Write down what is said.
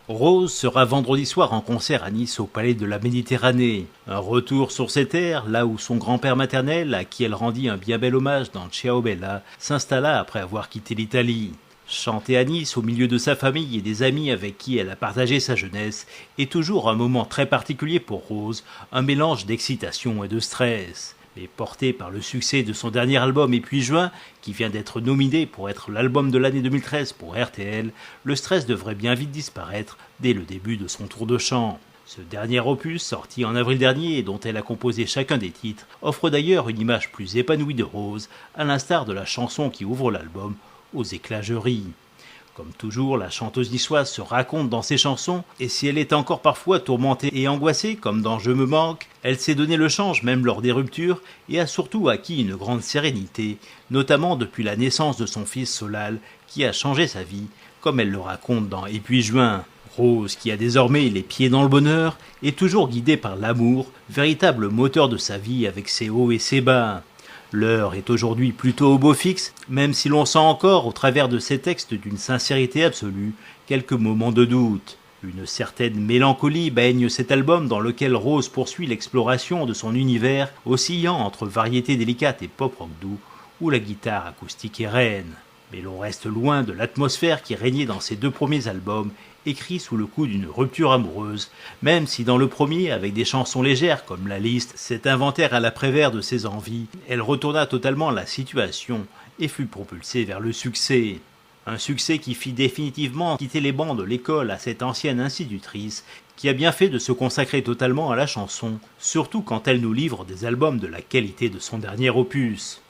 Rose sera vendredi soir en concert à Nice au Palais de la Méditerranée. Un retour sur ses terres, là où son grand-père maternel, à qui elle rendit un bien bel hommage dans Ciao Bella, s'installa après avoir quitté l'Italie. Chanter à Nice au milieu de sa famille et des amis avec qui elle a partagé sa jeunesse est toujours un moment très particulier pour Rose, un mélange d'excitation et de stress. Mais portée par le succès de son dernier album Et puis juin, qui vient d'être nominé pour être l'album de l'année 2013 pour RTL, le stress devrait bien vite disparaître dès le début de son tour de chant. Ce dernier opus, sorti en avril dernier et dont elle a composé chacun des titres, offre d'ailleurs une image plus épanouie de Rose, à l'instar de la chanson qui ouvre l'album, Aux éclageries. Comme toujours, la chanteuse niçoise se raconte dans ses chansons, et si elle est encore parfois tourmentée et angoissée, comme dans Je me manque, elle sait donner le change même lors des ruptures, et a surtout acquis une grande sérénité, notamment depuis la naissance de son fils Solal, qui a changé sa vie, comme elle le raconte dans Et puis juin. Rose, qui a désormais les pieds dans le bonheur, est toujours guidée par l'amour, véritable moteur de sa vie avec ses hauts et ses bas. L'heure est aujourd'hui plutôt au beau fixe, même si l'on sent encore, au travers de ces textes d'une sincérité absolue, quelques moments de doute. Une certaine mélancolie baigne cet album dans lequel Rose poursuit l'exploration de son univers, oscillant entre variété délicate et pop rock doux, où la guitare acoustique est reine. Mais l'on reste loin de l'atmosphère qui régnait dans ses deux premiers albums, écrits sous le coup d'une rupture amoureuse, même si dans le premier, avec des chansons légères comme La Liste, cet inventaire à l'après-vert de ses envies, elle retourna totalement la situation et fut propulsée vers le succès. Un succès qui fit définitivement quitter les bancs de l'école à cette ancienne institutrice qui a bien fait de se consacrer totalement à la chanson, surtout quand elle nous livre des albums de la qualité de son dernier opus.